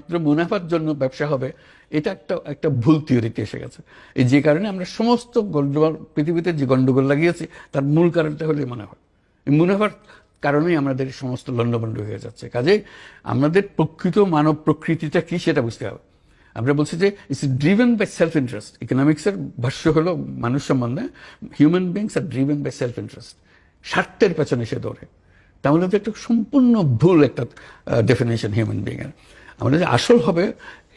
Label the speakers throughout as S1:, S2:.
S1: মাত্র মুনাফার জন্য ব্যবসা হবে, এটা একটা ভুল থিওরিতে এসে গেছে। এই যে কারণে আমরা সমস্ত গন্ডগোল, পৃথিবীতে যে গন্ডগোল লাগিয়েছি তার মূল কারণটা হলো মুনাফা। এই মুনাফার কারণেই আমাদের সমস্ত লন্ডভন্ড হয়ে যাচ্ছে। কাজেই আমাদের প্রকৃত মানব প্রকৃতিটা কি সেটা বুঝতে হবে। আমরা বলছি যে it's driven by self interest. ইকোনমিক্সের ভাষ্য হলো মানুষ সম্বন্ধে হিউম্যান বিংস আর ড্রিভেন বাই সেলফ ইন্টারেস্ট, স্বার্থের পেছনে সে দৌড়ে। তাহলে তো একটা সম্পূর্ণ ভুল একটা ডেফিনেশন হিউম্যান বিং এর। আমাদের যে আসল হবে,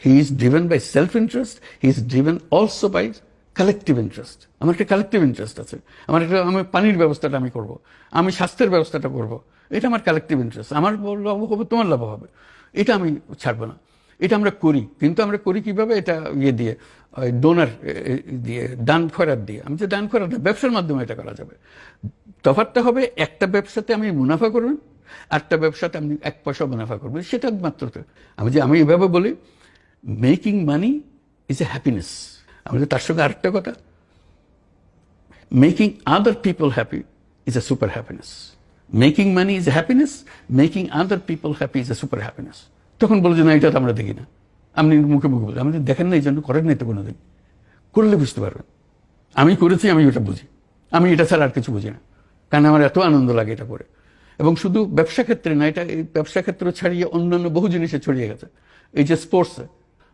S1: he is driven by self interest, he is driven also by collective interest. আমার একটা কালেকটিভ ইন্টারেস্ট আছে, আমি পানির ব্যবস্থাটা আমি করব, আমি স্বাস্থ্যের ব্যবস্থাটা করব, এটা আমার কালেকটিভ ইন্টারেস্ট। আমার লাভ হবে, তোমার লাভ হবে, এটা আমি ছাড়বো না। এটা আমরা করি, কিন্তু আমরা করি কিভাবে? এটা ইয়ে দিয়ে, ডোনার দিয়ে, দান খয়রাত দিয়ে। আমি যে দান খয়রাত ব্যবসার মাধ্যমে এটা করা যাবে। তফাৎটা হবে, একটা ব্যবসাতে আমি মুনাফা করবেন, আরেকটা ব্যবসাতে আপনি 1 পয়সা মুনাফা করবেন, সেটা মাত্র। আমি এভাবে বলি, making money is a happiness. আমাদের তার সঙ্গে আরেকটা কথা, making other people happy is a super happiness. Making money is a happiness, making other people happy is a super happiness. তখন বলে যে না, এটা তো আমরা দেখি না। আপনি মুখে মুখে বলেন, আমাদের দেখেন না, এই জন্য করেন নাই তো কোনোদিন। করলে বুঝতে পারবেন। আমি করেছি, আমি ওটা বুঝি। আমি এটা ছাড়া আর কিছু বুঝি না, কারণ আমার এত আনন্দ লাগে এটা করে। এবং শুধু ব্যবসা ক্ষেত্রে না, এটা এই ব্যবসা ক্ষেত্র ছাড়িয়ে অন্যান্য বহু জিনিসে ছড়িয়ে গেছে। এই যে স্পোর্টসে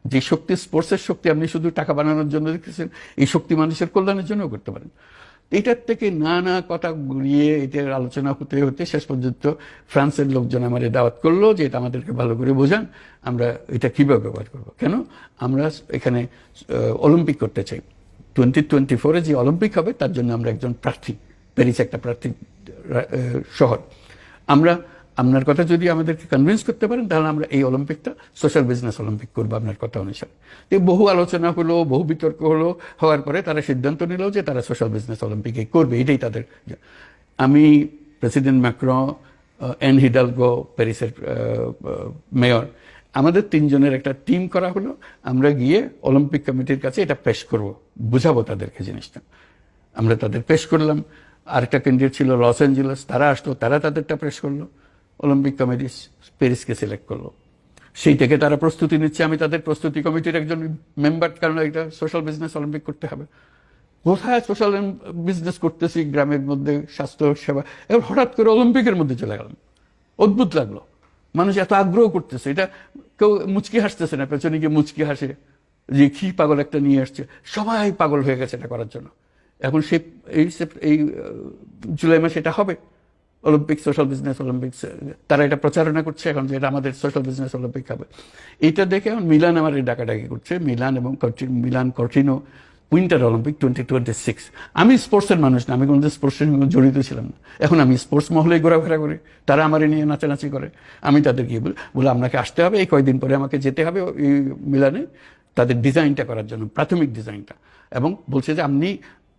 S1: যে শক্তি, স্পোর্টসের শক্তি আপনি শুধু টাকা বানানোর জন্য দেখতেছেন, এই শক্তি মানুষের কল্যাণের জন্যও করতে পারেন। এটার থেকে নানা কথা ঘুরিয়ে এটার আলোচনা হতে হতে শেষ পর্যন্ত ফ্রান্সের লোকজন আমার দাওয়াত করলো যে এটা আমাদেরকে ভালো করে বোঝান, আমরা এটা কীভাবে ব্যবহার করবো। কেন? আমরা এখানে অলিম্পিক করতে চাই। 2024 যে অলিম্পিক হবে তার জন্য আমরা একজন প্রার্থী, প্যারিস একটা প্রার্থী শহর। আপনার কথা যদি আমাদেরকে কনভিন্স করতে পারেন, তাহলে আমরা এই অলিম্পিকটা সোশ্যাল বিজনেস অলিম্পিক করবো আপনার কথা অনুসারে। বহু আলোচনা হলো, বহু বিতর্ক হলো, হওয়ার পরে তারা সিদ্ধান্ত নিল যে তারা সোশ্যাল বিজনেস অলিম্পিকে করবে, এটাই তাদের। আমি, প্রেসিডেন্ট ম্যাক্রন, এন হিডালগো প্যারিসের মেয়র, আমাদের 3 জনের একটা টিম করা হলো। আমরা গিয়ে অলিম্পিক কমিটির কাছে এটা পেশ করব, বুঝাবো তাদেরকে জিনিসটা। আমরা তাদের পেশ করলাম। আরেকটা ক্যান্ডিডেট ছিল লস অ্যাঞ্জেলেস, তারা আসলো, তারা তাদেরটা পেশ করলো। অলিম্পিক কমিটি প্যারিসকে সিলেক্ট করলো। সেই থেকে তারা প্রস্তুতি নিচ্ছে। আমি তাদের প্রস্তুতি কমিটির একজন মেম্বার, কারণ এটা সোশ্যাল বিজনেস অলিম্পিক করতে হবে। কোথায় সোশ্যাল বিজনেস করতেছি গ্রামের মধ্যে, স্বাস্থ্য সেবা, এবার হঠাৎ করে অলিম্পিকের মধ্যে চলে গেলাম। অদ্ভুত লাগলো, মানুষ এত আগ্রহ করতেছে। এটা কেউ মুচকি হাসতেছে না, পেছনে গিয়ে মুচকি হাসে যে কি পাগল একটা নিয়ে আসছে। সবাই পাগল হয়ে গেছে এটা করার জন্য। এখন এই জুলাই মাসে এটা হবে অলিম্পিক, সোশ্যাল বিজনেস অলিম্পিক্স। তারা এটা প্রচারণা করছে এখন যে এটা আমাদের সোশ্যাল বিজনেস অলিম্পিক হবে। এটা দেখে এখন মিলান আমার ডাকাডাকি করছে, মিলান এবং মিলান কর্টিনো উইন্টার অলিম্পিক 2026। আমি স্পোর্টসের মানুষ না, আমি কোনো স্পোর্টসের সঙ্গে জড়িত ছিলাম না। এখন আমি স্পোর্টস মহলেই ঘোরাফেরা করি, তারা আমার নিয়ে নাচানাচি করে। আমি তাদের গিয়ে বলে আপনাকে আসতে হবে, এই কয়েকদিন পরে আমাকে যেতে হবে এই মিলানে তাদের ডিজাইনটা করার জন্য, প্রাথমিক ডিজাইনটা। এবং বলছে যে আপনি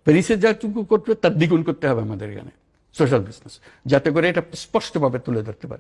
S1: প্যারিসে যাটুকু করতে তার দ্বিগুণ করতে হবে আমাদের এখানে সোশ্যাল বিজনেস, যাতে করে এটা স্পষ্টভাবে তুলে ধরতে পারে।